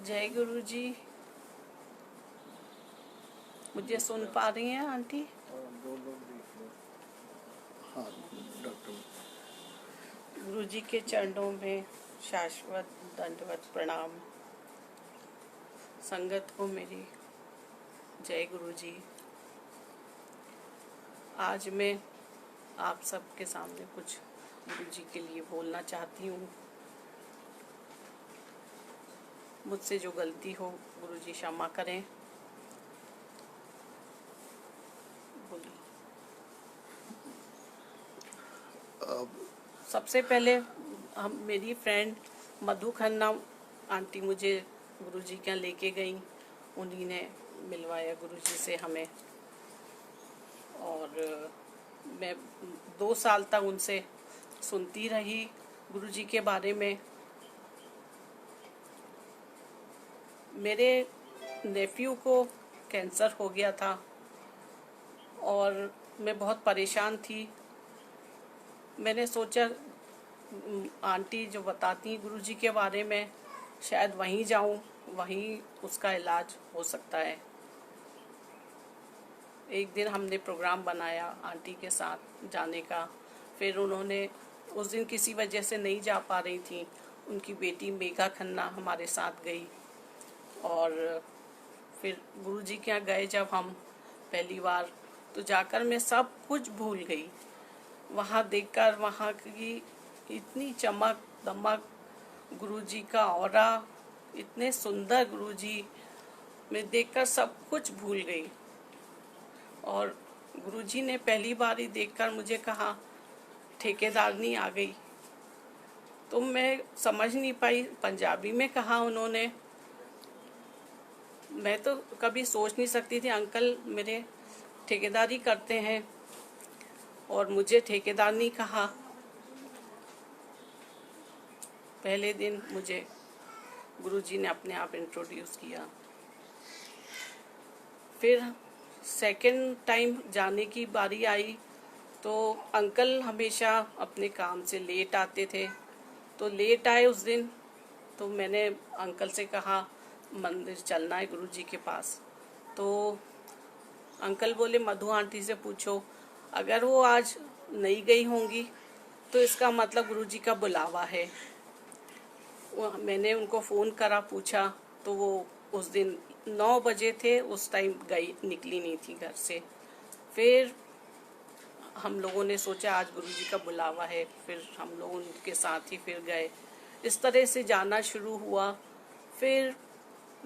जय गुरु जी। मुझे सुन पा रही हैं आंटी? हाँ डॉक्टर। गुरु जी के चरणों में शाश्वत दंडवत प्रणाम। संगत को मेरी जय गुरु जी। आज मैं आप सबके सामने कुछ गुरु जी के लिए बोलना चाहती हूँ। मुझसे जो गलती हो गुरु जी क्षमा करें। बोलिए। सबसे पहले मेरी फ्रेंड मधु खन्ना आंटी मुझे गुरु जी के यहाँ लेके गई। उन्हीं ने मिलवाया गुरु जी से हमें, और मैं 2 साल तक उनसे सुनती रही गुरु जी के बारे में। मेरे नेफ्यू को कैंसर हो गया था और मैं बहुत परेशान थी। मैंने सोचा आंटी जो बताती हैं गुरु जी के बारे में, शायद वहीं जाऊं, वहीं उसका इलाज हो सकता है। एक दिन हमने प्रोग्राम बनाया आंटी के साथ जाने का। फिर उन्होंने उस दिन किसी वजह से नहीं जा पा रही थी। उनकी बेटी मेघा खन्ना हमारे साथ गई और फिर गुरु जी के यहाँ गए जब हम पहली बार, तो जाकर मैं सब कुछ भूल गई। वहाँ देखकर वहाँ की इतनी चमक दमक, गुरु जी का ऑरा, इतने सुंदर गुरु जी, मैं देखकर सब कुछ भूल गई। और गुरुजी ने पहली बार ही देखकर मुझे कहा ठेकेदारनी आ गई। तो मैं समझ नहीं पाई, पंजाबी में कहा उन्होंने। मैं तो कभी सोच नहीं सकती थी अंकल मेरे ठेकेदारी करते हैं और मुझे ठेकेदारनी कहा। पहले दिन मुझे गुरुजी ने अपने आप इंट्रोड्यूस किया। फिर सेकंड टाइम जाने की बारी आई तो अंकल हमेशा अपने काम से लेट आते थे। तो लेट आए उस दिन, तो मैंने अंकल से कहा मंदिर चलना है गुरुजी के पास। तो अंकल बोले मधु आंटी से पूछो, अगर वो आज नहीं गई होंगी तो इसका मतलब गुरुजी का बुलावा है। मैंने उनको फ़ोन करा, पूछा, तो वो उस दिन 9 बजे थे, उस टाइम निकली नहीं थी घर से। फिर हम लोगों ने सोचा आज गुरुजी का बुलावा है, फिर हम लोग उनके साथ ही फिर गए। इस तरह से जाना शुरू हुआ। फिर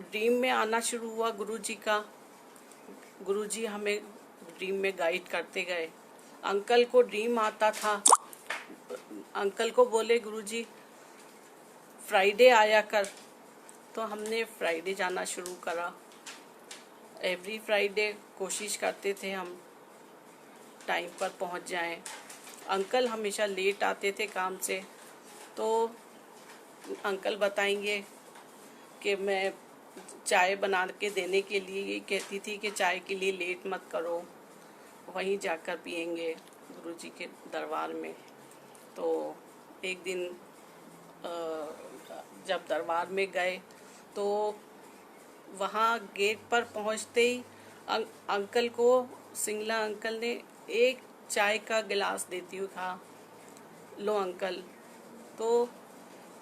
ड्रीम में आना शुरू हुआ गुरुजी का। गुरुजी हमें ड्रीम में गाइड करते गए। अंकल को ड्रीम आता था। अंकल को बोले गुरुजी फ्राइडे आया कर, तो हमने फ्राइडे जाना शुरू करा। एवरी फ्राइडे कोशिश करते थे हम टाइम पर पहुंच जाएं। अंकल हमेशा लेट आते थे काम से, तो अंकल बताएंगे कि मैं चाय बना के देने के लिए ये कहती थी कि चाय के लिए लेट मत करो, वहीं जाकर पियेंगे गुरुजी के दरबार में। तो एक दिन जब दरबार में गए तो वहाँ गेट पर पहुँचते ही अंकल को, सिंगला अंकल ने एक चाय का गिलास देती हुई कहा, लो अंकल। तो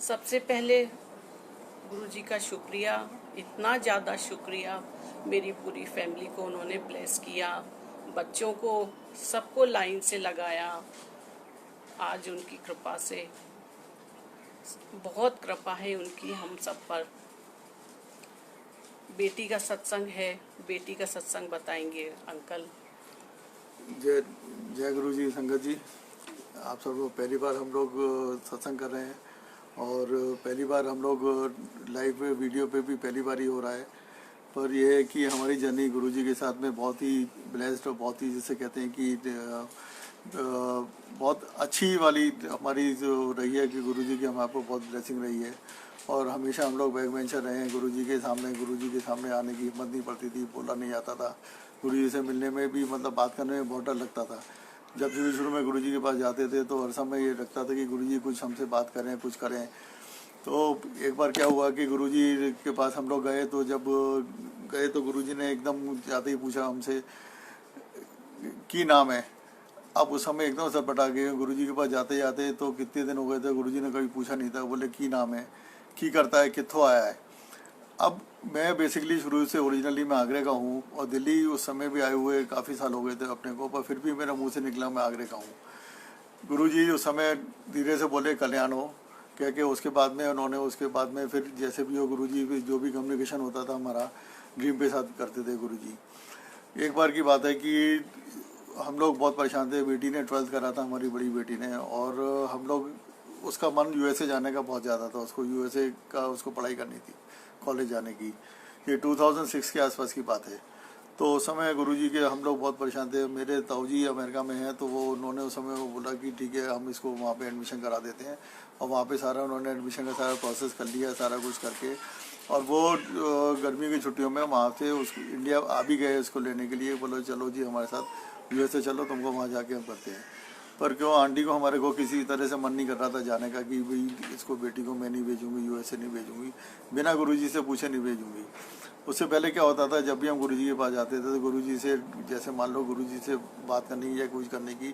सबसे पहले गुरुजी का शुक्रिया, इतना ज़्यादा शुक्रिया। मेरी पूरी फैमिली को उन्होंने ब्लेस किया, बच्चों को सबको लाइन से लगाया। आज उनकी कृपा से, बहुत कृपा है उनकी हम सब पर। बेटी का सत्संग है, बेटी का सत्संग बताएंगे अंकल। जय जय गुरु जी। संगत जी, आप सबको पहली बार हम लोग सत्संग कर रहे हैं और पहली बार हम लोग लाइव वीडियो पे भी पहली बार ही हो रहा है। पर यह है कि हमारी जर्नी गुरु जी के साथ में बहुत ही ब्लेस्ड और बहुत ही, जैसे कहते हैं कि बहुत अच्छी वाली हमारी जो रही है कि गुरु जी की हमारे पर बहुत ब्लेसिंग रही है। और हमेशा हम लोग बैक बेंचर रहे हैं। गुरु जी के सामने आने की हिम्मत नहीं पड़ती थी, बोला नहीं आता था। गुरु जी से मिलने में भी, मतलब बात करने में बहुत डर लगता था। जब शुरू में गुरु जी के पास जाते थे तो हर समय ये लगता था कि गुरु जी कुछ हमसे बात करें, कुछ करें। तो एक बार क्या हुआ कि गुरुजी के पास हम लोग गए, तो जब गए तो गुरुजी ने एकदम जाते ही पूछा हमसे की नाम है। अब उस समय एकदम सटपटा गए गुरुजी के पास जाते जाते, तो कितने दिन हो गए थे गुरुजी ने कभी पूछा नहीं था। बोले की नाम है, की करता है, कित्थों आया है। अब मैं बेसिकली शुरू से ओरिजिनली मैं आगरे का हूँ, और दिल्ली उस समय भी आए हुए काफ़ी साल हो गए थे अपने को, पर फिर भी मेरा मुंह से निकला मैं आगरे का हूँ। गुरुजी उस समय धीरे से बोले कल्याण हो, कह के उसके बाद में उन्होंने उसके बाद में फिर जैसे भी हो गुरुजी भी जो भी कम्युनिकेशन होता था हमारा ड्रीम पे साथ करते थे गुरुजी। एक बार की बात है कि हम लोग बहुत परेशान थे, बेटी ने 12th करा था हमारी बड़ी बेटी ने, और हम लोग उसका मन यूएसए जाने का बहुत ज़्यादा था, उसको यूएसए का उसको पढ़ाई करनी थी, कॉलेज जाने की। ये 2006 के आसपास की बात है। तो उस समय गुरुजी के हम लोग बहुत परेशान थे। मेरे ताऊजी अमेरिका में हैं, तो वो उन्होंने उस समय वो बोला कि ठीक है हम इसको वहाँ पे एडमिशन करा देते हैं, और वहाँ पे सारा उन्होंने एडमिशन का सारा प्रोसेस कर लिया, सारा कुछ करके, और वो गर्मी की छुट्टियों में वहाँ से उसको इंडिया आ भी गए उसको लेने के लिए। बोलो चलो जी हमारे साथ यूएसए चलो, तुमको वहाँ जाके हम करते हैं। पर क्यों आंटी को हमारे को किसी तरह से मन नहीं कर रहा था जाने का, कि भाई इसको बेटी को मैं नहीं भेजूंगी, यूएसए नहीं भेजूंगी, बिना गुरुजी से पूछे नहीं भेजूंगी। उससे पहले क्या होता था, जब भी हम गुरुजी के पास जाते थे तो गुरुजी से जैसे मान लो गुरुजी से बात करने की या कुछ करने की,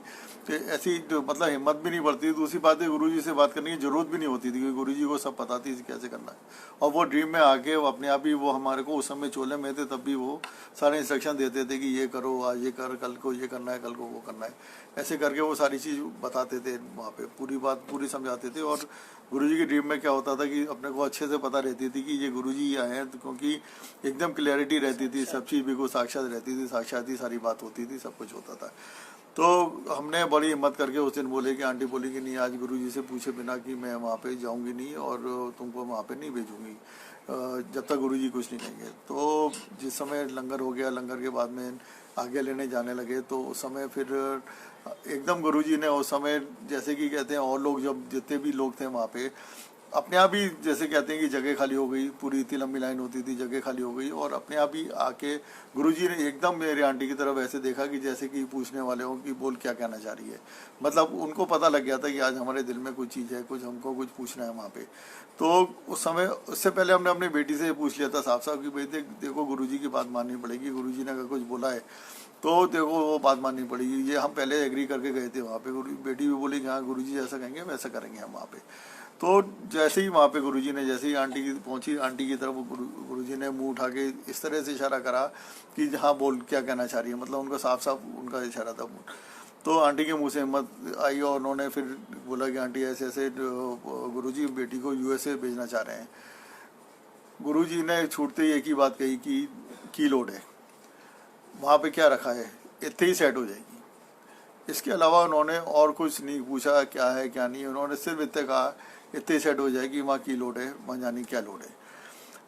तो ऐसी मतलब हिम्मत भी नहीं पड़ती। दूसरी बात है गुरुजी से बात करने की जरूरत भी नहीं होती थी, क्योंकि गुरुजी को सब पता थी कैसे करना है। और वो ड्रीम में आके वो अपने आप ही वो हमारे को उस समय चोले में थे, तब भी वो सारे इंस्ट्रक्शन देते थे कि ये करो, आज ये कर, कल को ये करना है, कल को वो करना है। ऐसे करके वो सारी चीज़ बताते थे वहाँ पे, पूरी बात पूरी समझाते थे। और गुरुजी की ड्रीम में क्या होता था कि अपने को अच्छे से पता रहती थी कि ये गुरुजी ही आए हैं, तो क्योंकि एकदम क्लैरिटी रहती थी, सब चीज़ बिल्कुल साक्षात रहती थी, साक्षात ही सारी बात होती थी, सब कुछ होता था। तो हमने बड़ी हिम्मत करके उस दिन बोले कि आंटी बोली कि नहीं आज गुरुजी से पूछे बिना कि मैं वहाँ पे जाऊँगी नहीं, और तुमको वहाँ पे नहीं भेजूँगी जब तक गुरुजी कुछ नहीं कहेंगे। तो जिस समय लंगर हो गया, लंगर के बाद में आगे लेने जाने लगे, तो उस समय फिर एकदम गुरुजी ने उस समय जैसे कि कहते हैं, और लोग जब जितने भी लोग थे वहाँ पे अपने आप ही जैसे कहते हैं कि जगह खाली हो गई, पूरी इतनी लंबी लाइन होती थी, जगह खाली हो गई, और अपने आप ही आके गुरुजी ने एकदम मेरे आंटी की तरफ ऐसे देखा कि जैसे कि पूछने वाले हो कि बोल क्या कहना चाह रही है। मतलब उनको पता लग गया था कि आज हमारे दिल में कुछ चीज़ है, कुछ हमको कुछ पूछना है वहाँ पे। तो उस समय उससे पहले हमने अपनी बेटी से पूछ लिया था साफ साफ कि भाई देखो गुरुजी की बात माननी पड़ेगी, गुरुजी ने अगर कुछ बोला है तो देखो वो बात माननी पड़ेगी। ये हम पहले एग्री करके गए थे वहाँ पे। बेटी भी बोली कि हाँ गुरुजी जैसा कहेंगे वैसा करेंगे हम वहाँ पे। तो जैसे ही वहाँ पे गुरुजी ने जैसे ही आंटी की पहुँची, आंटी की तरफ गुरुजी ने मुंह उठा के इस तरह से इशारा करा कि हाँ बोल क्या कहना चाह रही है, मतलब उनका साफ साफ उनका इशारा था। तो आंटी के मुंह से हिम्मत आई, और उन्होंने फिर बोला कि आंटी ऐसे ऐसे गुरुजी बेटी को यूएसए भेजना चाह रहे हैं। गुरुजी ने छूटते ही एक ही बात कही कि की लोड है, वहाँ पे क्या रखा है, इतने ही सेट हो जाएगी। इसके अलावा उन्होंने और कुछ नहीं पूछा क्या है क्या नहीं, उन्होंने सिर्फ इतने कहा इतने सेट हो जाएगी, वहाँ की लोड है, वहाँ जाने क्या लोड है।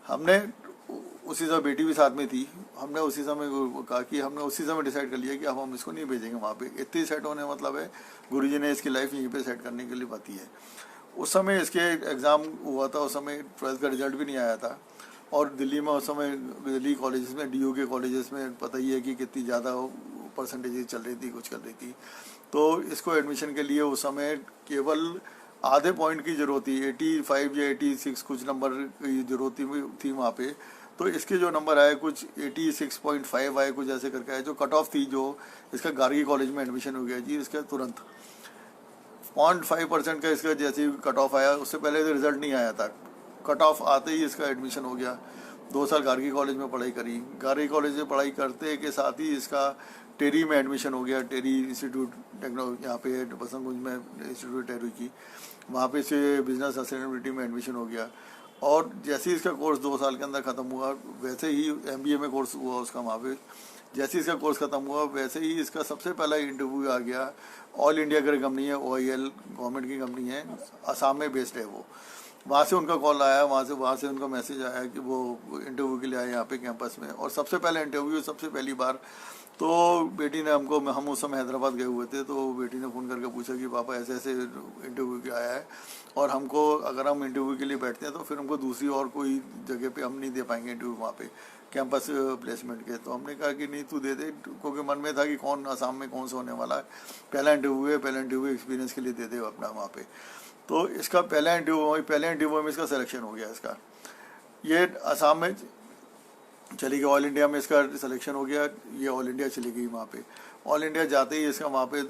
हमने उसी समय बेटी भी साथ में थी, हमने उसी समय कहा कि हमने उसी समय डिसाइड कर लिया कि अब हम इसको नहीं भेजेंगे वहाँ पे। इतनी सेट होने मतलब है गुरुजी ने इसकी लाइफ यहीं पे सेट करने के लिए बात है। उस समय इसके एग्ज़ाम हुआ था, उस समय 12th का रिजल्ट भी नहीं आया था, और दिल्ली में उस समय दिल्ली कॉलेजेस में DU के कॉलेजेस में पता ही है कि कितनी ज़्यादा परसेंटेज चल रही थी, कुछ कर रही थी। तो इसको एडमिशन के लिए उस समय केवल आधे पॉइंट की ज़रूरत थी, 85 या 86 कुछ नंबर की ज़रूरत थी वहाँ पे। तो इसके जो नंबर आए कुछ 86.5 आए, कुछ ऐसे करके आए। जो कट ऑफ थी, जो इसका गार्गी कॉलेज में एडमिशन हो गया जी, इसका तुरंत 0.5% का इसका जैसे ही कट ऑफ आया, उससे पहले तो रिजल्ट नहीं आया था, कट ऑफ आते ही इसका एडमिशन हो गया। 2 साल गार्गी कॉलेज में पढ़ाई करी, गार्गी कॉलेज में पढ़ाई करते के साथ ही इसका टेरी में एडमिशन हो गया, टेरी इंस्टीट्यूट टेक्नोलॉजी यहाँ पे बसंतकुंज में इंस्टीट्यूट टेरी की, वहाँ पे से बिजनेस सस्टेनेबिलिटी में एडमिशन हो गया। और जैसे ही इसका कोर्स 2 साल के अंदर ख़त्म हुआ, वैसे ही MBA में कोर्स हुआ उसका वहाँ पे। जैसे ही इसका कोर्स ख़त्म हुआ वैसे ही इसका सबसे पहला इंटरव्यू आ गया। ऑल इंडिया की कंपनी है, OIL गवर्नमेंट की कंपनी है, आसाम में बेस्ड है वो। वहाँ से उनका कॉल आया, वहाँ से उनका मैसेज आया कि वो इंटरव्यू के लिए आए यहाँ पे कैंपस में। और सबसे पहला इंटरव्यू, सबसे पहली बार तो बेटी ने हम उस समय हैदराबाद गए हुए थे, तो बेटी ने फ़ोन करके पूछा कि पापा ऐसे ऐसे इंटरव्यू के आया है, और हमको अगर हम इंटरव्यू के लिए बैठते हैं तो फिर हमको दूसरी और कोई जगह पे हम नहीं दे पाएंगे इंटरव्यू वहाँ पे कैंपस प्लेसमेंट के। तो हमने कहा कि नहीं तू दे दे, क्योंकि मन में था कि कौन आसाम में कौन सा होने वाला है, पहला इंटरव्यू है, पहला इंटरव्यू एक्सपीरियंस के लिए दे दे अपना वहाँ पे। तो इसका पहले इंटरव्यू में इसका सिलेक्शन हो गया। इसका ये असम में चली गई, ऑल इंडिया में इसका सिलेक्शन हो गया, ये ऑल इंडिया चली गई। वहाँ पे ऑल इंडिया जाते ही इसका वहाँ पे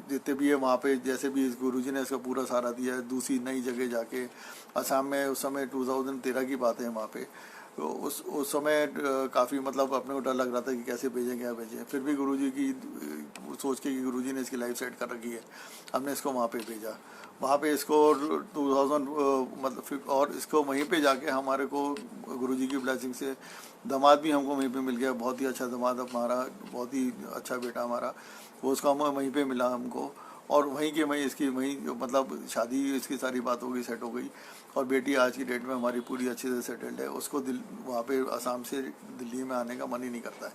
जितने भी है वहाँ पे जैसे भी इस गुरुजी ने इसका पूरा सहारा दिया है। दूसरी नई जगह जाके असम में उस समय 2013 की बात है वहाँ पे, तो उस समय काफ़ी मतलब अपने को डर लग रहा था कि कैसे भेजें क्या भेजें। फिर भी गुरुजी की सोच के कि गुरुजी ने इसकी लाइफ सेट कर रखी है, हमने इसको वहाँ पे भेजा। वहाँ पे इसको 2000 मतलब और इसको वहीं पे जाके हमारे को गुरुजी की ब्लेसिंग से दामाद भी हमको वहीं पे मिल गया। बहुत ही अच्छा दामाद हमारा, बहुत ही अच्छा बेटा हमारा, वो उसका वहीं पे मिला हमको। और वहीं के वहीं इसकी वहीं मतलब शादी इसकी सारी बात हो गई, सेट हो गई। और बेटी आज की डेट में हमारी पूरी अच्छी से सेटल्ड है। उसको वहाँ पे असम से दिल्ली में आने का मन ही नहीं करता है।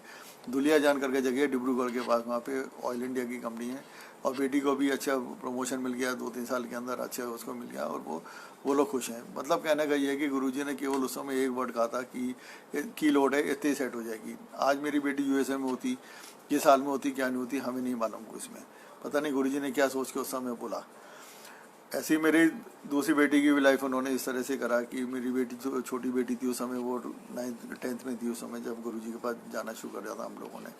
दुलियाजान करके जगह है डिब्रूगढ़ के पास, वहाँ पे ऑयल इंडिया की कंपनी है। और बेटी को भी अच्छा प्रमोशन मिल गया, 2-3 साल के अंदर अच्छा उसको मिल गया। और वो लोग खुश हैं। मतलब कहने का ये है कि गुरुजी ने केवल उस समय एक वर्ड कहा था कि की लोड है, इतनी सेट हो जाएगी। आज मेरी बेटी यूएसए में होती, ये साल में होती क्या नहीं होती हमें नहीं मालूम को, इसमें पता नहीं गुरुजी ने क्या सोच के उस समय बोला। ऐसी मेरी दूसरी बेटी की भी लाइफ उन्होंने इस तरह से करा कि मेरी बेटी जो छोटी बेटी थी उस समय वो 9th-10th में थी उस समय, जब गुरुजी के पास जाना शुरू कर दिया था हम लोगों ने।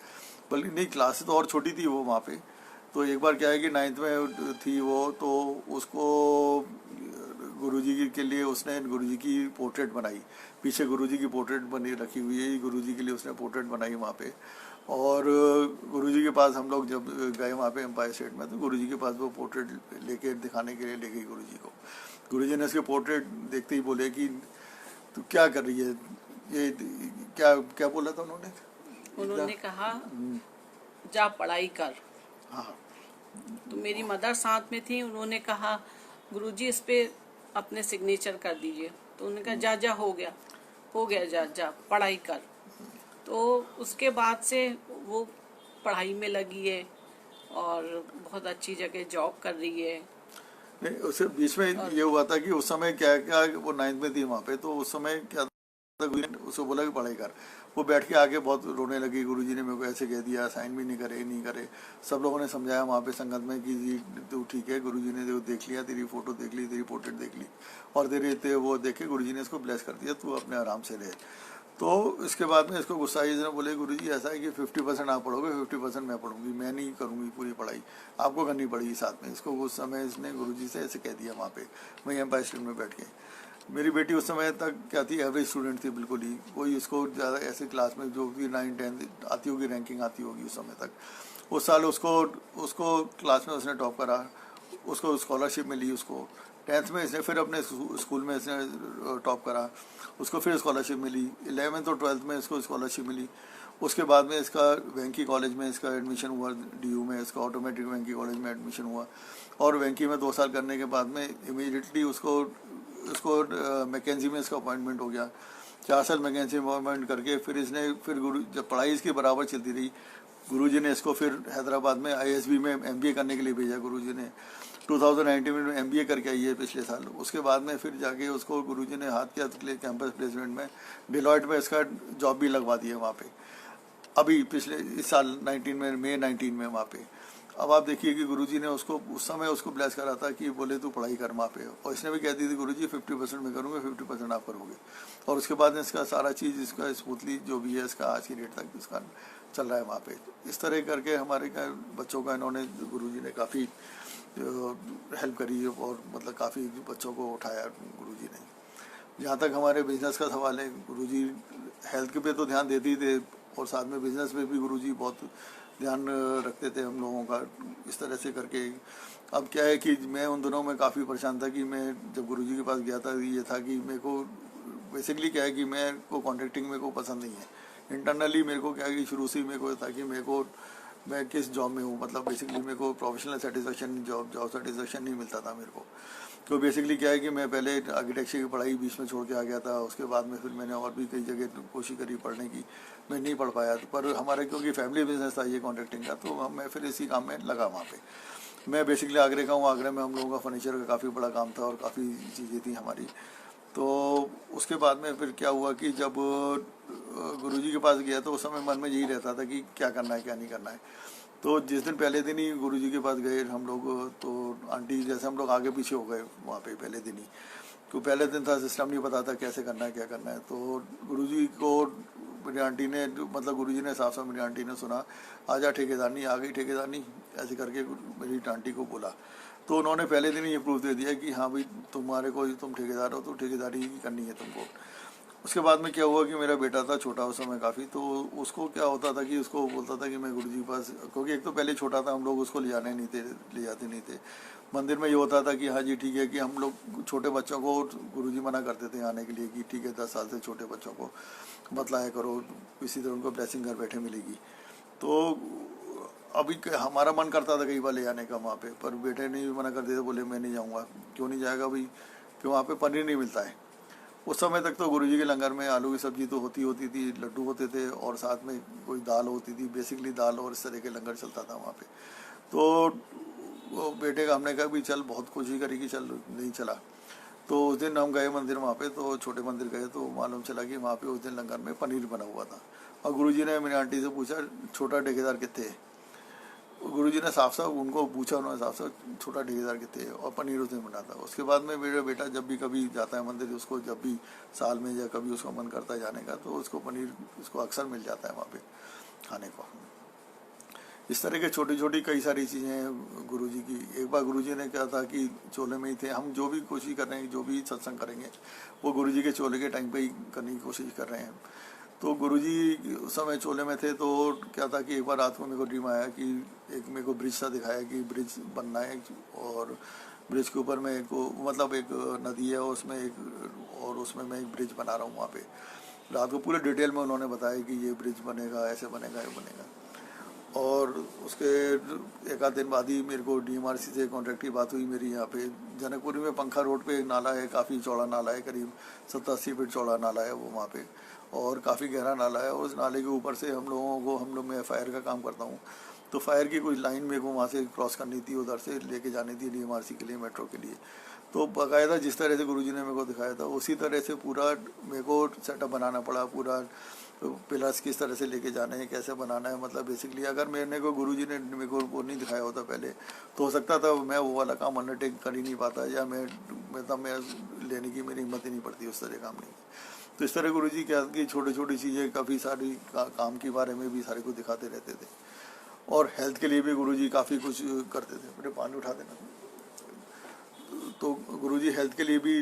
बल्कि नहीं, क्लास तो और छोटी थी वो वहाँ पे। तो एक बार क्या है कि 9th में थी वो, तो उसको गुरुजी के लिए उसने गुरुजी की पोर्ट्रेट बनाई। पीछे गुरुजी की पोर्ट्रेट बनी रखी हुई है, गुरुजी के लिए उसने पोर्ट्रेट बनाई वहाँ पे। और गुरुजी के पास हम लोग जब गए वहाँ पे एम्पायर स्टेट में, तो गुरुजी के पास वो पोर्ट्रेट लेके दिखाने के लिए ले गई गुरुजी को। गुरुजी ने उसके पोर्ट्रेट देखते ही बोले कि तू क्या कर रही है, ये क्या क्या बोला था उन्होंने कहा जा पढ़ाई कर। हाँ, तो मेरी मदर साथ में थी, उन्होंने कहा गुरुजी इस पे अपने सिग्नेचर कर दीजिए। तो उन्होंने कहा जा जा हो गया जा जा पढ़ाई कर। तो उसके बाद से वो पढ़ाई में लगी है और बहुत अच्छी जगह जॉब कर रही है। नहीं, उसके बीच में ये हुआ था कि उस समय क्या क्या वो 9th में थी वहाँ पे, तो उस समय क्या था, उसको बोला कि पढ़ाई कर। वो बैठ के आके बहुत रोने लगी। गुरुजी ने मेरे को ऐसे कह दिया, साइन भी नहीं करे। सब लोगों ने समझाया वहाँ पे संगत में कि जी तू ठीक है, गुरुजी ने तो देख लिया, तेरी फोटो देख ली, तेरी पोर्ट्रेट देख ली, और तेरे वो देखे गुरुजी ने इसको ब्लेस कर दिया, तू अपने आराम से रहे। तो इसके बाद में इसको गुस्सा आई, इसने बोले गुरुजी ऐसा है कि 50% आप पढ़ोगे, 50% मैं पढ़ूंगी, मैं नहीं करूंगी पूरी पढ़ाई, आपको करनी पड़ेगी साथ में। इसको उस समय इसने गुरुजी से ऐसे कह दिया वहाँ पे, वहीं एम्पायर स्टेट में बैठ के। मेरी बेटी उस समय तक क्या थी, एवरेज स्टूडेंट थी बिल्कुल ही, कोई इसको ज़्यादा ऐसे क्लास में जो भी 9-10 आती होगी, रैंकिंग आती होगी उस समय तक। उस साल उसको क्लास में उसने टॉप करा, उसको स्कॉलरशिप मिली। उसको 10th में इसने फिर अपने स्कूल में इसने टॉप करा, उसको फिर स्कॉलरशिप मिली। 11th और 12th में इसको स्कॉलरशिप मिली। उसके बाद में इसका वेंकी कॉलेज में इसका एडमिशन हुआ, DU में इसका ऑटोमेटिक वेंकी कॉलेज में एडमिशन हुआ। और वेंकी में 2 साल करने के बाद में इमीडिएटली उसको मैकेंजी में इसका अपॉइंटमेंट हो गया। 4 साल मैकेंजी में अपॉइंटमेंट करके फिर इसने जब पढ़ाई इसकी बराबर चलती रही, गुरुजी ने इसको फिर हैदराबाद में ISB में MBA करने के लिए भेजा। गुरुजी ने 2019 में MBA करके आई है पिछले साल। उसके बाद में फिर जाके उसको गुरुजी ने हाथ के लिए कैंपस प्लेसमेंट में डिलॉयट में इसका जॉब भी लगवा दी है वहाँ पे, अभी पिछले इस साल 19 में, मई 19 में वहाँ पे। अब आप देखिए कि गुरुजी ने उसको उस समय उसको ब्लेस करा था कि बोले तू पढ़ाई कर वहाँ पे, और इसने भी कह दी थी गुरुजी 50% मैं करूँगा, 50% आप करोगे। और उसके बाद इसका सारा चीज़ इसका स्मूथली जो भी है इसका आज की डेट तक इसका चल रहा है वहाँ पे। इस तरह करके हमारे बच्चों का इन्होंने गुरुजी ने काफ़ी हेल्प करी और मतलब काफ़ी बच्चों को उठाया गुरुजी ने। जहाँ तक हमारे बिजनेस का सवाल है, गुरुजी हेल्थ पे तो ध्यान देते ही थे और साथ में बिजनेस पे भी गुरुजी बहुत ध्यान रखते थे हम लोगों का। इस तरह से करके अब क्या है कि मैं उन दिनों में काफ़ी परेशान था कि मैं जब गुरुजी के पास गया था, ये था कि मेरे को बेसिकली क्या है कि मेरे को कॉन्ट्रैक्टिंग मेरे को पसंद नहीं है। इंटरनली मेरे को क्या है कि शुरू से ही मेरे को था कि मैं किस जॉब में हूँ, मतलब बेसिकली मेरे को प्रोफेशनल सेटिस्फेक्शन, जॉब सेटिस्फेक्शन नहीं मिलता था मेरे को। तो बेसिकली क्या है कि मैं पहले आर्किटेक्चर की पढ़ाई बीच में छोड़ के आ गया था। उसके बाद में फिर मैंने और भी कई जगह कोशिश करी पढ़ने की, मैं नहीं पढ़ पाया। पर हमारे क्योंकि फैमिली बिजनेस था ये कॉन्ट्रैक्टिंग का, तो मैं फिर इसी काम में लगा वहाँ पे। मैं बेसिकली आगरे का हूँ, आगरे में हम लोगों का फर्नीचर का काफ़ी बड़ा काम था और काफ़ी चीज़ें थी हमारी। तो उसके बाद में फिर क्या हुआ कि जब गुरुजी के पास गया तो उस समय मन में यही रहता था कि क्या करना है क्या नहीं करना है। तो जिस दिन पहले दिन ही गुरुजी के पास गए हम लोग, तो आंटी जैसे हम लोग आगे पीछे हो गए वहाँ पे पहले दिन ही, तो पहले दिन था सिस्टम नहीं पता था कैसे करना है क्या करना है। तो गुरुजी को मेरी आंटी ने, मतलब गुरुजी ने साफ साफ मेरी आंटी ने सुना, आजा ठेकेदारनी, आ गई ठेकेदारनी, ऐसे करके मेरी आंटी को बोला। तो उन्होंने पहले दिन ही ये प्रूफ दे दिया कि हाँ भाई तुम्हारे को, तुम ठेकेदार हो तो ठेकेदारी ही करनी है तुमको। उसके बाद में क्या हुआ कि मेरा बेटा था छोटा उस समय काफ़ी, तो उसको क्या होता था कि उसको बोलता था कि मैं गुरुजी के पास, क्योंकि एक तो पहले छोटा था, हम लोग उसको ले जाते नहीं थे मंदिर में। ये होता था कि हाँ जी ठीक है, कि हम लोग छोटे बच्चों को गुरुजी मना करते थे आने के लिए कि ठीक है 10 साल से छोटे बच्चों को मत लाया करो, इसी तरह उनको ब्लेसिंग घर बैठे मिलेगी। तो अभी हमारा मन करता था कई बार ले जाने का वहाँ पे, पर बेटे ने भी मना कर दिया, बोले मैं नहीं जाऊँगा। क्यों नहीं जाएगा भाई, कि वहाँ पे पनीर नहीं मिलता है। उस समय तक तो गुरुजी के लंगर में आलू की सब्जी तो होती थी, लड्डू होते थे और साथ में कोई दाल होती थी, बेसिकली दाल, और इस तरह के लंगर चलता था वहाँ पे। तो वो बेटे का हमने कहा भी चल, बहुत कोशिश करी कि चल, नहीं चला। तो उस दिन हम गए मंदिर वहाँ पे, तो छोटे मंदिर गए, तो मालूम चला कि वहाँ पे उस दिन लंगर में पनीर बना हुआ था। और गुरुजी ने मेरी आंटी से पूछा छोटा ठेकेदार कितने है। गुरुजी ने साफ साफ उनको पूछा, उन्होंने साफ साफ छोटा ठेकेदार कितने है, और पनीर उसने बना था। उसके बाद में मेरा बेटा जब भी कभी जाता है मंदिर, उसको जब भी साल में या कभी उसका मन करता है जाने का, तो उसको पनीर उसको अक्सर मिल जाता है वहाँ पे खाने को। इस तरह के छोटी छोटी कई सारी चीज़ें हैं गुरुजी की। एक बार गुरुजी ने कहा था कि चोले में ही थे, हम जो भी कोशिश कर रहे हैं, जो भी सत्संग करेंगे वो गुरुजी के चोले के टाइम पे ही करने की कोशिश कर रहे हैं। तो गुरुजी उस समय चोले में थे, तो क्या था कि एक बार रात को मेरे को ड्रीम आया कि एक मेरे को ब्रिज सा दिखाया कि ब्रिज बनना है, और ब्रिज के ऊपर में एक, मतलब एक नदी है उसमें एक, और उसमें मैं एक ब्रिज बना रहा हूँ वहाँ पे। रात को पूरे डिटेल में उन्होंने बताया कि ये ब्रिज बनेगा, ऐसे बनेगा, ये बनेगा। और उसके एक आध दिन बाद ही मेरे को DMRC से कॉन्ट्रैक्ट की बात हुई मेरी। यहाँ पे जनकपुरी में पंखा रोड पे एक नाला है, काफ़ी चौड़ा नाला है, करीब 70-80 फीट चौड़ा नाला है वो वहाँ पे, और काफ़ी गहरा नाला है। और उस नाले के ऊपर से हम लोग मैं फायर का काम करता हूँ, तो फायर की कुछ लाइन मेरे को वहाँ से क्रॉस करनी थी, उधर से लेके जानी थी DMRC के लिए, मेट्रो के लिए। तो बाकायदा जिस तरह से गुरुजी ने मेरे को दिखाया था उसी तरह से पूरा मेरे को सेटअप बनाना पड़ा। पूरा पिलर्स किस तरह से लेके जाने हैं, कैसे बनाना है, मतलब बेसिकली अगर मेरे को गुरुजी ने मेरे को वो नहीं दिखाया होता पहले, तो हो सकता था मैं वो वाला काम अंडरटेक कर ही नहीं पाता, या मैं लेने की मेरी हिम्मत ही नहीं पड़ती उस तरह काम नहीं। तो इस तरह गुरुजी क्या कि छोटी छोटी चीज़ें काफ़ी सारी काम के बारे में भी सारे को दिखाते रहते थे, और हेल्थ के लिए भी गुरुजी काफ़ी कुछ करते थे। मेरे पानी उठा देना। तो गुरुजी हेल्थ के लिए भी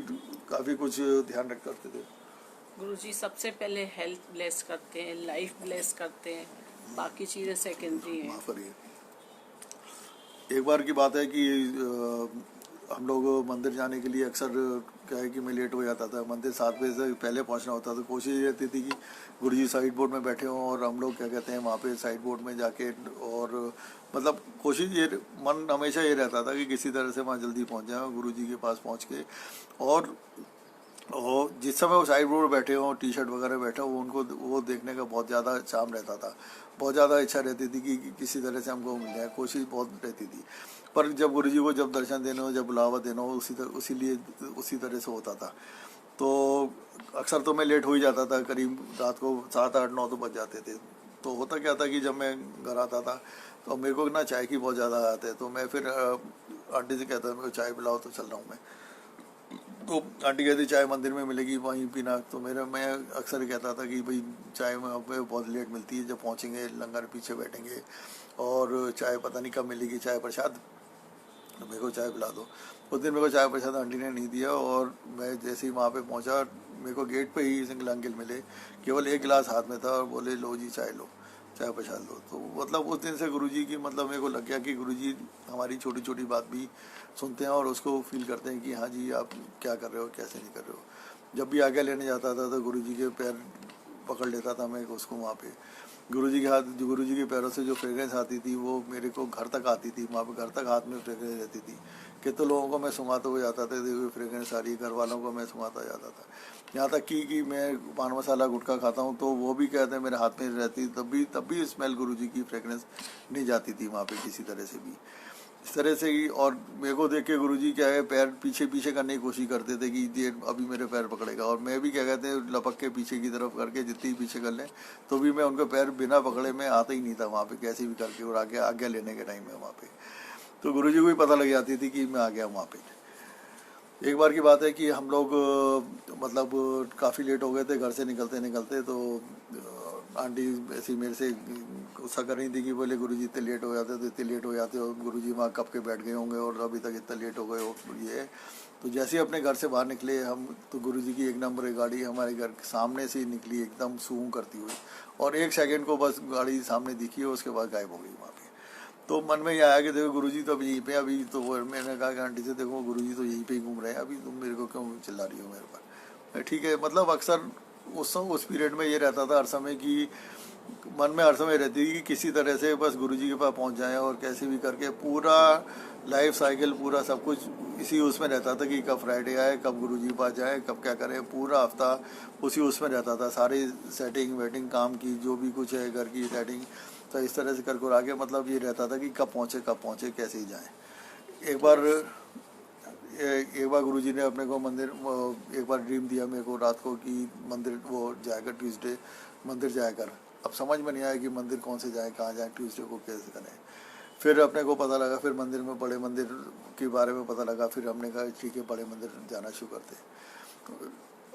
काफ़ी कुछ ध्यान रख करते थे। गुरुजी सबसे पहले हेल्थ ब्लेस करते हैं, लाइफ ब्लेस करते हैं, बाकी चीज़ें सेकेंडरी हैं। माफ करिए। एक बार की बात है कि हम लोग मंदिर जाने के लिए अक्सर क्या है कि मैं लेट हो जाता था। मंदिर 7 बजे से पहले पहुंचना होता था। कोशिश ये रहती थी कि गुरुजी साइड बोर्ड में बैठे हों और हम लोग क्या कहते हैं वहाँ पे साइड बोर्ड में जाके, और मतलब कोशिश ये, मन हमेशा ये रहता था कि किसी तरह से वहाँ जल्दी पहुँच जाए, गुरुजी के पास पहुँच के, और जिस समय वो साइड बोर्ड बैठे हों, T-शर्ट वगैरह बैठे हो, उनको वो देखने का बहुत ज़्यादा चाम रहता था, बहुत ज़्यादा इच्छा रहती थी कि किसी तरह से हमको मिल जाए, कोशिश बहुत रहती थी। पर जब गुरुजी को जब दर्शन देना हो, जब बुलावा देना हो, उसी तरह से होता था। तो अक्सर तो मैं लेट हो ही जाता था, करीब रात को 7, 8, 9 तो बज जाते थे। तो होता क्या था कि जब मैं घर आता था तो मेरे को ना चाय की बहुत ज़्यादा आदत है, तो मैं फिर आंटी से कहता था मेरे को चाय पिलाओ, तो चल रहा हूँ मैं। तो आंटी कहती चाय मंदिर में मिलेगी, वहीं पीना। तो मैं अक्सर कहता था कि भाई चाय वहाँ पे बहुत लेट मिलती है, जब पहुँचेंगे लंगर पीछे बैठेंगे, और चाय पता नहीं कब मिलेगी, चाय प्रसाद, तो मेरे को चाय पिला दो। उस दिन मेरे को चाय प्रसाद आंटी ने नहीं दिया, और मैं जैसे ही वहाँ पे पहुँचा, मेरे को गेट पे ही सिंगल अंकल मिले, केवल 1 गिलास हाथ में था, और बोले लो जी चाय लो, चाय प्रसाद लो। तो मतलब उस दिन से गुरुजी की, मतलब मेरे को लग गया कि गुरुजी हमारी छोटी छोटी बात भी सुनते हैं और उसको फील करते हैं कि हाँ जी आप क्या कर रहे हो, कैसे नहीं कर रहे हो। जब भी आगे लेने जाता था तो गुरुजी के पैर पकड़ लेता था मैं उसको वहाँ पे। गुरुजी के पैरों से जो फ्रेगरेंस आती थी वो मेरे को घर तक आती थी, वहाँ पे घर तक हाथ में फ्रेगरेंस रहती थी। कितने लोगों को मैं सुंघाते हुए जाता था, देखो फ्रेगरेंस आ रही है, घर वालों को मैं सुंघाता जाता था। यहाँ तक कि मैं पान मसाला गुटखा खाता हूँ तो वो भी कहते हैं मेरे हाथ में रहती, तब भी स्मेल गुरुजी की फ्रेगरेंस नहीं जाती थी वहाँ पे किसी तरह से भी। इस तरह से ही। और मेरे को देख के गुरुजी क्या है पैर पीछे पीछे करने की कोशिश करते थे कि ये अभी मेरे पैर पकड़ेगा, और मैं भी क्या कहते हैं लपक के पीछे की तरफ करके जितनी पीछे कर लें तो भी मैं उनके पैर बिना पकड़े में आता ही नहीं था वहाँ पे, कैसे भी करके, और आगे आज्ञा लेने के टाइम में वहाँ पे तो गुरुजी को भी पता लग जाती थी कि मैं आ गया वहाँ पे। एक बार की बात है कि हम लोग मतलब काफ़ी लेट हो गए थे घर से निकलते निकलते, तो आंटी ऐसी मेरे से गुस्सा कर रही थी कि बोले गुरुजी इतने लेट हो जाते, तो इतने लेट हो जाते और गुरुजी वहाँ कब के बैठ गए होंगे और अभी तक इतना लेट हो गए हो ये। तो जैसे ही अपने घर से बाहर निकले हम, तो गुरुजी की 1 नंबर गाड़ी हमारे घर के सामने से ही निकली एकदम सूं करती हुई, और 1 सेकंड को बस गाड़ी सामने दिखी और उसके बाद गायब हो गई वहाँ पे। तो मन में ये आया कि देखो गुरुजी तो अभी यहीं पे, अभी तो मैंने कहा कि आंटी से देखो गुरुजी तो यहीं पे ही घूम रहे हैं, अभी तुम मेरे को क्यों चिल्ला रही हो मेरे पर। ठीक है, मतलब अक्सर उस पीरियड में ये रहता था हर समय कि मन में हर समय रहती थी कि किसी तरह से बस गुरुजी के पास पहुंच जाएं, और कैसे भी करके पूरा लाइफ साइकिल पूरा सब कुछ इसी उसमें रहता था कि कब फ्राइडे आए, कब गुरुजी के पास जाए, कब क्या करें, पूरा हफ्ता उसी उसमें रहता था। सारी सेटिंग वेटिंग काम की जो भी कुछ है घर की सेटिंग, तो इस तरह से कर आगे मतलब ये रहता था कि कब पहुँचे कैसे ही जाएँ। एक बार गुरुजी ने अपने को मंदिर, एक बार ड्रीम दिया मेरे को रात को कि मंदिर वो जाएगा ट्यूसडे मंदिर जाया कर। अब समझ में नहीं आया कि मंदिर कौन से जाए, कहाँ जाए, ट्यूसडे को कैसे करें। फिर अपने को पता लगा, फिर मंदिर में बड़े मंदिर के बारे में पता लगा, फिर हमने कहा ठीक है बड़े मंदिर जाना शुरू करते।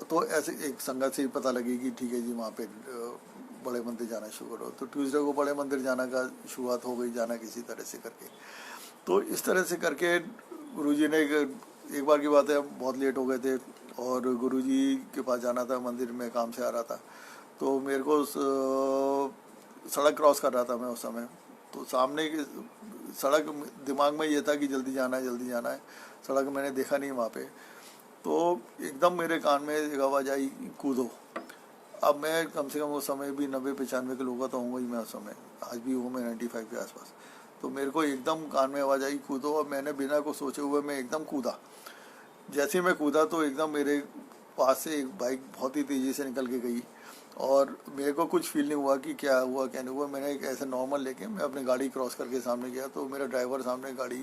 तो ऐसे एक संगत से ही पता लगी कि ठीक है जी वहाँ पे बड़े मंदिर जाना शुरू करो। तो ट्यूसडे को बड़े मंदिर जाना का शुरुआत हो गई, जाना किसी तरह से करके। तो इस तरह से करके गुरुजी ने एक बार की बात है बहुत लेट हो गए थे और गुरुजी के पास जाना था, मंदिर में काम से आ रहा था। तो मेरे को सड़क क्रॉस कर रहा था मैं उस समय, तो सामने की सड़क दिमाग में ये था कि जल्दी जाना है। सड़क मैंने देखा नहीं वहाँ पे, तो एकदम मेरे कान में एक आवाज़ आई कूदो। अब मैं कम से कम उस समय भी 90-95 किलो का तो होऊंगा ही मैं उस समय, आज भी हूँ मैं 95 के आसपास। तो मेरे को एकदम कान में आवाज़ आई कूदो, और मैंने बिना कुछ सोचे हुए मैं एकदम कूदा। जैसे ही मैं कूदा तो एकदम मेरे पास से एक बाइक बहुत ही तेज़ी से निकल के गई, और मेरे को कुछ फील नहीं हुआ कि क्या हुआ क्या नहीं हुआ। मैंने एक ऐसे नॉर्मल लेके मैं अपनी गाड़ी क्रॉस करके सामने गया, तो मेरा ड्राइवर सामने गाड़ी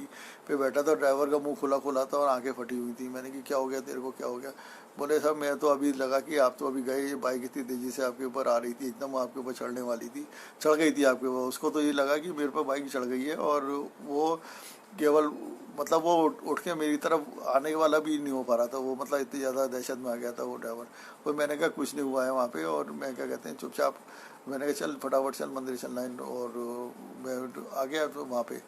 पे बैठा था, ड्राइवर का मुंह खुला था और आंखें फटी हुई थी। मैंने कि क्या हो गया तेरे को, क्या हो गया? बोले साहब मैं तो अभी लगा कि आप तो अभी गए, ये बाइक इतनी तेज़ी से आपके ऊपर आ रही थी, एकदम आपके ऊपर चढ़ने वाली थी, चढ़ गई थी आपके ऊपर। उसको तो ये लगा कि मेरे पर बाइक चढ़ गई है, और वो केवल मतलब वो उठ के मेरी तरफ आने वाला भी नहीं हो पा रहा था वो, मतलब इतनी ज़्यादा दहशत में आ गया था वो ड्राइवर। तो मैंने कहा कुछ नहीं हुआ है वहाँ पे, और मैं क्या कहते हैं चुपचाप मैंने कहा चल फटाफट चल मंदिर चलना है, और मैं आ गया। तो वहाँ पे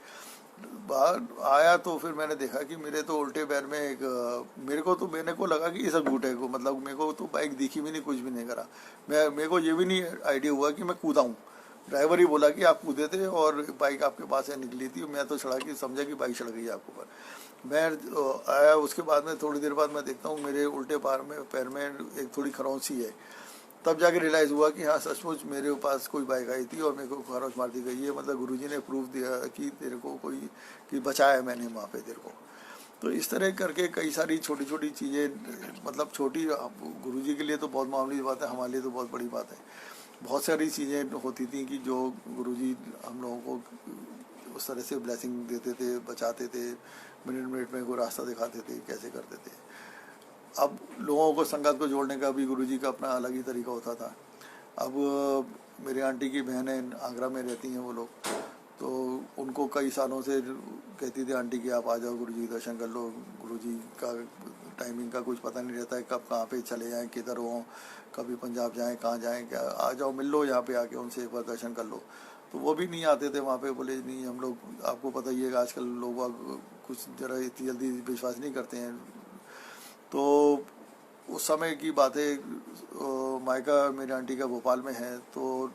बाहर आया तो फिर मैंने देखा कि मेरे तो उल्टे पैर में एक मेरे को लगा कि इस अंगूठे को, मतलब मेरे को तो बाइक दिखी भी नहीं, कुछ भी नहीं करा। मेरे को ये भी नहीं आइडिया हुआ कि मैं कूदा हूँ। ड्राइवर ही बोला कि आप कूदे थे और बाइक आपके पास से निकली थी। मैं तो चढ़ा के समझा कि बाइक चढ़ गई आपके ऊपर। मैं आया, उसके बाद में थोड़ी देर बाद मैं देखता हूँ मेरे उल्टे पैर में एक थोड़ी खरोंच सी है। तब जाके रियलाइज़ हुआ कि हाँ सचमुच मेरे पास कोई बाइक आई थी और मेरे को खरोंच मार दी गई है। मतलब गुरुजी ने प्रूफ दिया कि तेरे को कोई कि बचाया मैंने वहाँ पे तेरे को। तो इस तरह करके कई सारी छोटी छोटी चीज़ें, मतलब छोटी गुरुजी के लिए तो बहुत मामूली बात है, हमारे लिए तो बहुत बड़ी बात है। बहुत सारी चीज़ें होती थी कि जो गुरुजी हम लोगों को उस तरह से ब्लेसिंग देते थे, बचाते थे, मिनट में कोई रास्ता दिखाते थे, कैसे करते थे। अब लोगों को संगत को जोड़ने का भी गुरुजी का अपना अलग ही तरीका होता था। अब मेरी आंटी की बहनें आगरा में रहती हैं वो लोग, तो उनको कई सालों से कहती थी आंटी कि आप आ जाओ गुरुजी दर्शन कर लो। गुरुजी का टाइमिंग का कुछ पता नहीं रहता है, कब कहाँ पे चले जाएं, किधर हो, कभी पंजाब जाएं, कहाँ जाएं, क्या आ जाओ मिल लो यहाँ पे आके उनसे एक बार दर्शन कर लो। तो वो भी नहीं आते थे वहाँ पे, बोले नहीं हम लोग, आपको पता ही है आजकल लोग कुछ जरा इतनी जल्दी विश्वास नहीं करते हैं। तो उस समय की बातें, मायका मेरी आंटी का भोपाल में है, तो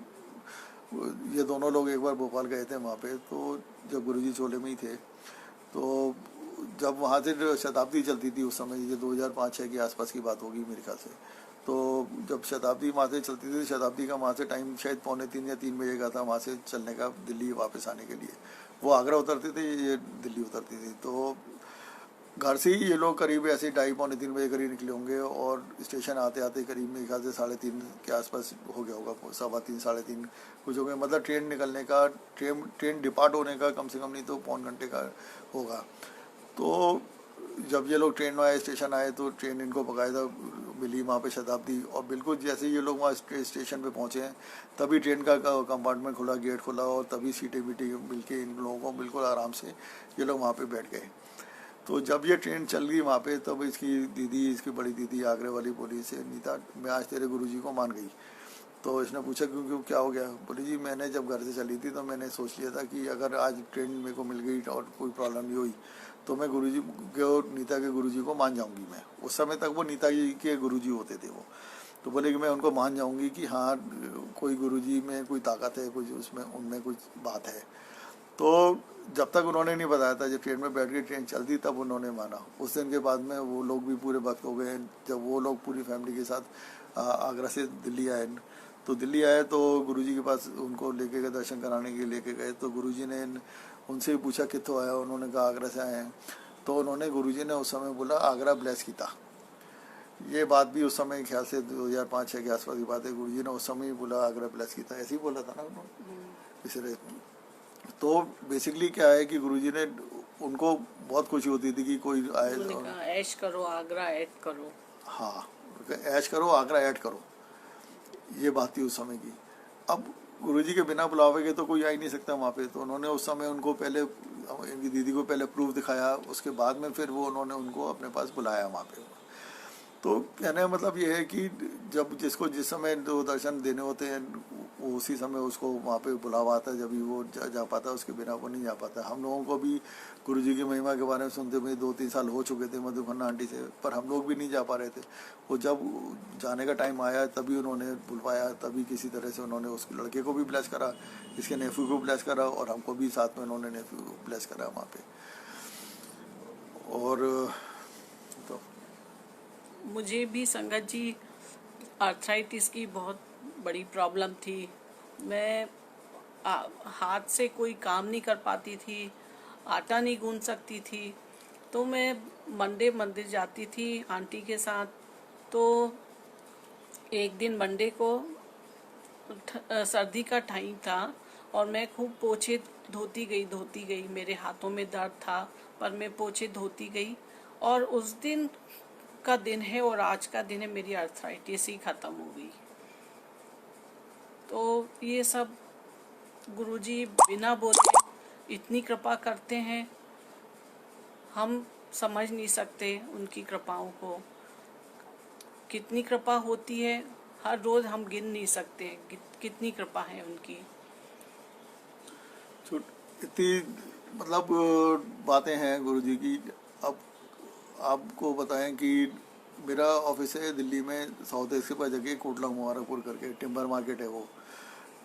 ये दोनों लोग एक बार भोपाल गए थे वहाँ पे। तो जब गुरुजी चोले में ही थे, तो जब वहाँ से शताब्दी चलती थी उस समय, ये 2005-06 के आसपास की बात होगी मेरे ख्याल से। तो जब शताब्दी वहाँ से चलती थी, शताब्दी का वहाँ से टाइम शायद 2:45 या 3 बजे का था वहाँ से चलने का दिल्ली वापस आने के लिए। वो आगरा उतरते थे, ये दिल्ली उतरती थी। तो घर से ही ये लोग करीब ऐसे 2:30-3 बजे करीब निकले होंगे और स्टेशन आते आते करीब मेरे ख्याल से 3:30 के आसपास हो गया होगा, 3:15 3:30 कुछ हो गया। मतलब ट्रेन निकलने का, ट्रेन डिपार्ट होने का कम से कम नहीं तो पौन घंटे का होगा। तो जब ये लोग ट्रेन में आए, स्टेशन आए, तो ट्रेन इनको बाकायदा मिली वहाँ पे शताब्दी, और बिल्कुल जैसे ये लोग वहाँ स्टेशन पे पहुँचे हैं तभी ट्रेन का कंपार्टमेंट खुला, गेट खुला, और तभी सीटें वीटें मिल के इन लोगों को बिल्कुल आराम से ये लोग वहाँ पे बैठ गए। तो जब ये ट्रेन चल गई वहाँ पे, तब इसकी दीदी, इसकी बड़ी दीदी आगरे वाली बोली से, नीता मैं आज तेरे गुरुजी को मान गई। तो इसने पूछा क्यों क्यों क्या हो गया? बोली जी मैंने जब घर से चली थी तो मैंने सोच लिया था कि अगर आज ट्रेन मेरे को मिल गई और कोई प्रॉब्लम नहीं हुई तो मैं गुरुजी को, नीता के गुरुजी को मान जाऊंगी। मैं उस समय तक वो नीता जी के गुरुजी होते थे वो, तो बोले कि मैं उनको मान जाऊंगी कि हाँ कोई गुरुजी में कोई ताकत है, कुछ उसमें उनमें कुछ बात है। तो जब तक उन्होंने नहीं बताया था, जब ट्रेन में बैठ के ट्रेन चलती तब उन्होंने माना। उस दिन के बाद में वो लोग भी पूरे वक्त हो गए। जब वो लोग पूरी फैमिली के साथ आगरा से दिल्ली आए, तो दिल्ली आए तो गुरुजी के पास उनको लेके गए, दर्शन कराने के लिए लेके गए। तो गुरुजी ने उनसे भी पूछा कित्थों आया, उन्होंने कहा आगरा से आए हैं। तो उन्होंने, गुरुजी ने उस समय बोला आगरा ब्लेस किया। ये बात भी उस समय ख्याल से 2005-6 के आसपास की बात है। गुरुजी ने उस समय ही बोला आगरा ब्लेस किया, ऐसे ही बोला था ना उन्होंने, इसलिए। तो बेसिकली क्या है कि गुरुजी ने, उनको बहुत खुशी होती थी कि कोई आए, ऐश करो आगरा ऐड करो। हाँ, ऐश करो आगरा ऐड करो, ये बात थी उस समय की। अब गुरुजी के बिना बुलावे के तो कोई आ ही नहीं सकता वहाँ पे। तो उन्होंने उस समय उनको पहले, इनकी दीदी को पहले प्रूफ दिखाया, उसके बाद में फिर वो उन्होंने उनको अपने पास बुलाया वहाँ पे। तो कहने का मतलब ये है कि जब जिसको जिस समय जो दर्शन देने होते हैं वो उसी समय उसको वहाँ पे बुलावा आता है, जब भी वो जा पाता है, उसके बिना वो नहीं जा पाता। हम लोगों को भी गुरुजी की महिमा के बारे में सुनते हुए 2-3 साल हो चुके थे मधु खन्ना आंटी से, पर हम लोग भी नहीं जा पा रहे थे। वो जब जाने का टाइम आया तभी उन्होंने बुलवाया, तभी किसी तरह से उन्होंने उस लड़के को भी ब्लेस करा, इसके नेफ्यू को ब्लेस करा, और हमको भी साथ में उन्होंने नेफ्यू को ब्लेस करा वहाँ पे। और तो मुझे भी संगत जी आर्थराइटिस की बहुत बड़ी प्रॉब्लम थी। मैं हाथ से कोई काम नहीं कर पाती थी, आटा नहीं गूंद सकती थी। तो मैं मंडे मंदिर जाती थी आंटी के साथ। तो एक दिन मंडे को सर्दी का टाइम था और मैं खूब पोछे धोती गई। मेरे हाथों में दर्द था पर मैं पोछे धोती गई, और उस दिन का दिन है और आज का दिन है मेरी आर्थराइटिस ही खत्म हो गई। तो ये सब गुरुजी बिना बोले इतनी कृपा करते हैं, हम समझ नहीं सकते उनकी कृपाओं को। कितनी कृपा होती है हर रोज हम गिन नहीं सकते, कितनी कृपा है उनकी। इतनी मतलब बातें हैं गुरुजी की। अब आपको बताएं कि मेरा ऑफिस है दिल्ली में साउथ ईस्ट के पास जगह कोटला मुबारकपुर करके, टिम्बर मार्केट है वो।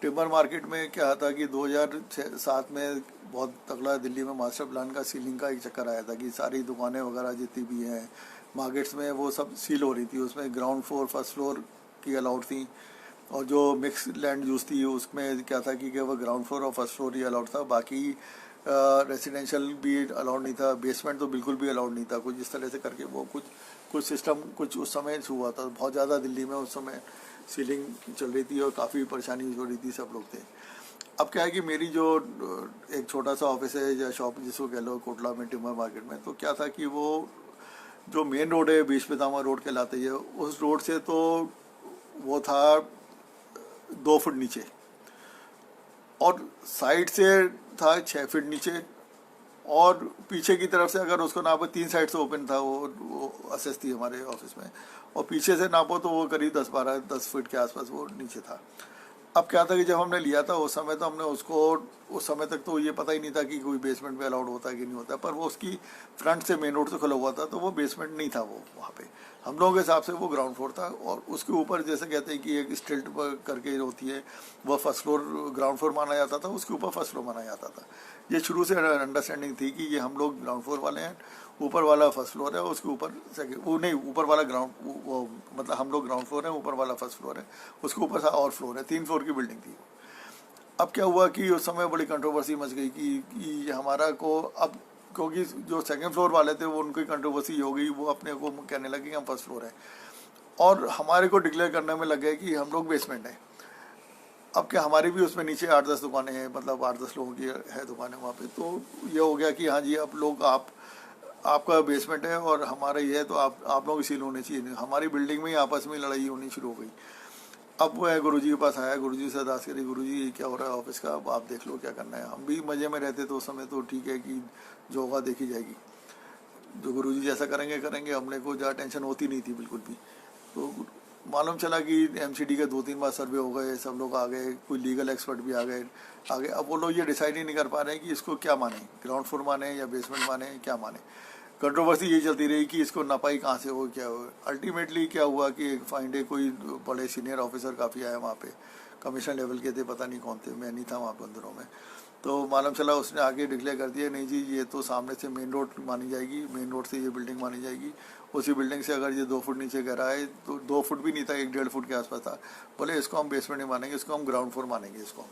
टिम्बर मार्केट में क्या था कि 2007 में बहुत तगड़ा दिल्ली में मास्टर प्लान का सीलिंग का एक चक्कर आया था कि सारी दुकानें वगैरह जितनी भी हैं मार्केट्स में वो सब सील हो रही थी। उसमें ग्राउंड फ्लोर फर्स्ट फ्लोर की अलाउड थी, और जो मिक्स लैंड यूज़ थी उसमें क्या था कि वो ग्राउंड फ्लोर और फर्स्ट फ्लोर ही अलाउड था, बाकी रेजिडेंशियल भी अलाउड नहीं था, बेसमेंट तो बिल्कुल भी अलाउड नहीं था। कुछ इस तरह से करके वो कुछ सिस्टम कुछ उस समय हुआ था। बहुत ज़्यादा दिल्ली में उस समय सीलिंग चल रही थी और काफ़ी परेशानी हो रही थी, सब लोग थे। अब क्या है कि मेरी जो एक छोटा सा ऑफिस है या शॉप जिसको कह लो कोटला में टिम्बर मार्केट में, तो क्या था कि वो जो मेन रोड है बीच पितामा रोड कहलाते है, उस रोड से तो वो था 2 फुट नीचे, और साइड से था 6 फीट नीचे, और पीछे की तरफ से अगर उसको नापो 3 साइड से ओपन था वो असेस थी हमारे ऑफिस में, और पीछे से नापो तो वो करीब 10 फीट के आसपास वो नीचे था। अब क्या था कि जब हमने लिया था उस समय तो हमने उसको, उस समय तक तो ये पता ही नहीं था कि कोई बेसमेंट में अलाउड होता है कि नहीं होता है, पर वो उसकी फ्रंट से मेन रोड से खुला हुआ था तो वो बेसमेंट नहीं था। वो वहाँ पे हम लोगों के हिसाब से वो ग्राउंड फ्लोर था, और उसके ऊपर जैसे कहते हैं कि एक स्टिल्ट करके होती है वह फर्स्ट फ्लोर ग्राउंड फ्लोर माना जाता था, उसके ऊपर फर्स्ट फ्लोर माना जाता था। ये शुरू से अंडरस्टैंडिंग थी कि ये हम लोग ग्राउंड फ्लोर वाले हैं, ऊपर वाला फर्स्ट फ्लोर है, उसके ऊपर सेकंड, वो नहीं ऊपर वाला ग्राउंड, वो मतलब हम लोग ग्राउंड फ्लोर है, ऊपर वाला फर्स्ट फ्लोर है, उसके ऊपर और फ्लोर है, 3 फ्लोर की बिल्डिंग थी। अब क्या हुआ कि उस समय बड़ी कंट्रोवर्सी मच गई कि हमारा को अब क्योंकि जो सेकंड फ्लोर वाले थे वो उनकी कंट्रोवर्सी हो गई, वो अपने को कहने लगे कि हम फर्स्ट फ्लोर है, और हमारे को डिक्लेयर करने में लग गए कि हम लोग बेसमेंट हैं। अब क्या हमारी भी उसमें नीचे 8-10 दुकानें हैं, मतलब 8-10 लोगों की है दुकानें वहाँ पे, तो ये हो गया कि हाँ जी अब लोग आपका बेसमेंट है और हमारा ये है, तो आप लोग सील होने चाहिए। हमारी बिल्डिंग में ही आपस में लड़ाई होनी शुरू हो गई। अब वो है गुरुजी के पास आया, गुरुजी से अरदास करी, गुरुजी क्या हो रहा है ऑफिस का, अब आप देख लो क्या करना है। हम भी मज़े में रहते तो उस समय, तो ठीक है कि जो होगा देखी जाएगी, जो गुरुजी जैसा करेंगे करेंगे, हमने को ज़्यादा टेंशन होती नहीं थी बिल्कुल भी। तो मालूम चला कि एमसीडी के 2-3 बार सर्वे हो गए, सब लोग आ गए, कोई लीगल एक्सपर्ट भी आ गए आगे। अब वो लोग ये डिसाइड ही नहीं कर पा रहे हैं कि इसको क्या माने, ग्राउंड फ्लोर माने या बेसमेंट माने, क्या माने। कंट्रोवर्सी ये चलती रही कि इसको नापाई कहाँ से हो, क्या हो। अल्टीमेटली क्या हुआ कि फाइन डे कोई बड़े सीनियर ऑफिसर काफ़ी आए वहाँ पे, कमिश्नर लेवल के थे, पता नहीं कौन थे, मैं नहीं था वहाँ पे अंदरों में। तो मालूम चला उसने आगे डिक्लेयर कर दिया, नहीं जी ये तो सामने से मेन रोड मानी जाएगी, मेन रोड से ये बिल्डिंग मानी जाएगी। उसी बिल्डिंग से अगर ये 2 फुट नीचे गिरा है तो 2 फुट भी नहीं था, 1-1.5 फुट के आसपास था, बोले इसको हम बेसमेंट नहीं मानेंगे, इसको हम ग्राउंड फ्लोर मानेंगे इसको।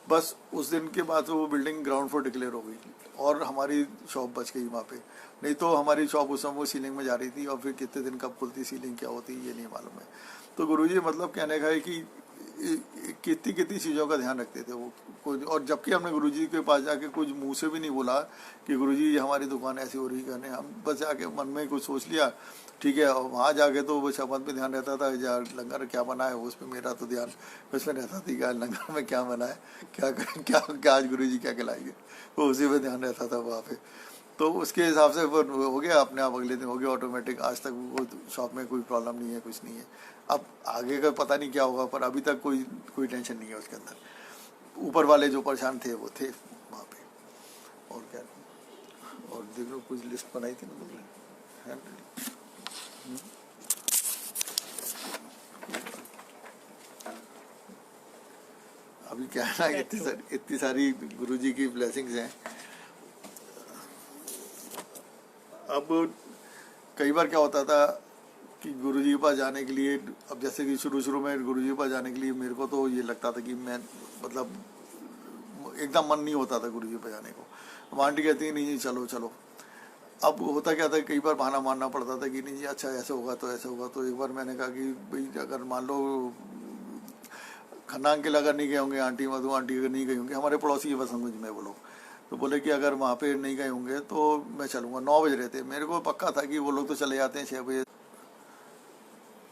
बस उस दिन के बाद वो बिल्डिंग ग्राउंड फ्लोर डिक्लेयर हो गई और हमारी शॉप बच गई वहाँ पे। नहीं तो हमारी शॉप उस समय वो सीलिंग में जा रही थी, और फिर कितने दिन कब खुलती सीलिंग क्या होती ये नहीं मालूम है। तो गुरुजी मतलब कहने का है कि कितनी कितनी चीज़ों का ध्यान रखते थे वो कोई, और जबकि हमने गुरुजी के पास जाके कुछ मुंह से भी नहीं बोला कि गुरुजी ये हमारी दुकान ऐसी हो रही करने, हम बस जाके मन में कुछ सोच लिया ठीक है। और वहाँ जाके तो वो शपथ में ध्यान रहता था, यार लंगर क्या बना है, उस पर मेरा तो ध्यान उसमें रहता था, यार लंगर में क्या बना है, क्या क्या क्या आज गुरुजी क्या खिलाएंगे, वो उसी पे ध्यान रहता था वहाँ पे। तो उसके हिसाब से वो हो गया अपने आप, अगले दिन हो गया ऑटोमेटिक। आज तक वो शॉप में कोई प्रॉब्लम नहीं है, कुछ नहीं है। अब आगे का पता नहीं क्या होगा, पर अभी तक कोई टेंशन नहीं है उसके अंदर। ऊपर वाले जो परेशान थे वो थे वहाँ पे, और क्या। और देख लो कुछ लिस्ट बनाई थी ना तुमने, अभी क्या है ना, इतनी सारी गुरुजी की ब्लेसिंग्स हैं। अब कई बार क्या होता था कि गुरुजी के पास जाने के लिए, अब जैसे कि शुरू में गुरुजी के पास जाने के लिए मेरे को तो ये लगता था कि मैं मतलब एकदम मन नहीं होता था गुरुजी के पास जाने को। आंटी कहती नहीं चलो चलो। अब होता क्या था, कई बार बहाना मारना पड़ता था कि नहीं जी अच्छा ऐसे होगा तो ऐसे होगा। तो एक बार मैंने कहा कि भाई अगर मान लो खन्ना अंकल अगर नहीं गए होंगे, आंटी मधु आंटी अगर नहीं गई होंगी, हमारे पड़ोसी है बस समझ में वो लोग, तो बोले कि अगर वहाँ पे नहीं गए होंगे तो मैं चलूँगा। 9 बज रहे थे, मेरे को पक्का था कि वो लोग तो चले जाते हैं 6 बजे।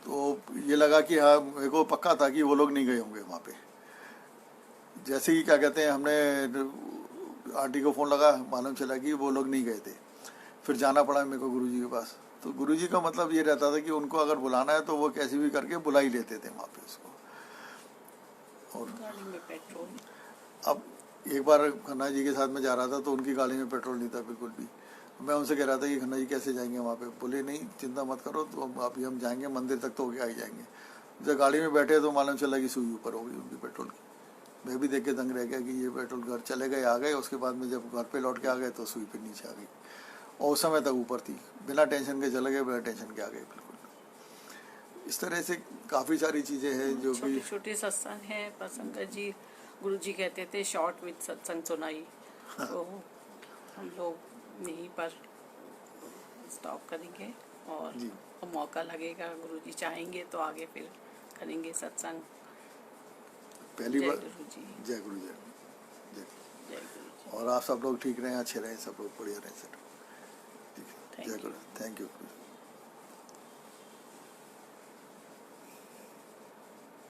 तो ये लगा कि हाँ मेरे को पक्का था कि वो लोग नहीं गए होंगे वहाँ पे। जैसे ही क्या कहते हैं हमने आंटी को फ़ोन लगा, मालूम चला कि वो लोग नहीं गए थे। फिर जाना पड़ा मेरे को गुरुजी के पास। तो गुरुजी का मतलब ये रहता था कि उनको अगर बुलाना है तो वो कैसे भी करके बुला ही लेते थे वहाँ पे उसको। और गाड़ी में पेट्रोल, अब एक बार खन्ना जी के साथ में जा रहा था तो उनकी गाड़ी में पेट्रोल नहीं था बिल्कुल भी। मैं उनसे कह रहा था कि खन्ना जी कैसे जाएंगे वहाँ पे, बोले नहीं चिंता मत करो, तो अभी हम जाएंगे मंदिर तक तो होके आ ही जाएंगे। जब गाड़ी में बैठे तो मालूम चला कि सुई ऊपर हो गई उनकी पेट्रोल की। मैं भी देख के दंग रह गया कि ये पेट्रोल घर चले गए आ गए, उसके बाद में जब घर पे लौट के आ गए तो सुई पे नीचे आ गई, और उस समय तक ऊपर थी। बिना टेंशन के चले गए, बिना टेंशन के आ गए बिल्कुल। इस तरह से काफ़ी सारी चीज़ें हैं जो भी छोटी सत्संग है। पर शंकर जी गुरुजी कहते थे शॉर्ट विद सत्संग सुनाई। तो हम लोग यहीं पर स्टॉप करेंगे, और मौका लगेगा गुरुजी चाहेंगे तो आगे फिर करेंगे सत्संग। पहली बार गुरुजी, जय गुरु जय जय गुरुजी। और आप सब लोग ठीक रहें, अच्छे रहें, सब लोग बढ़िया रहें सर। ठीक है, जय गुरु, थैंक यू।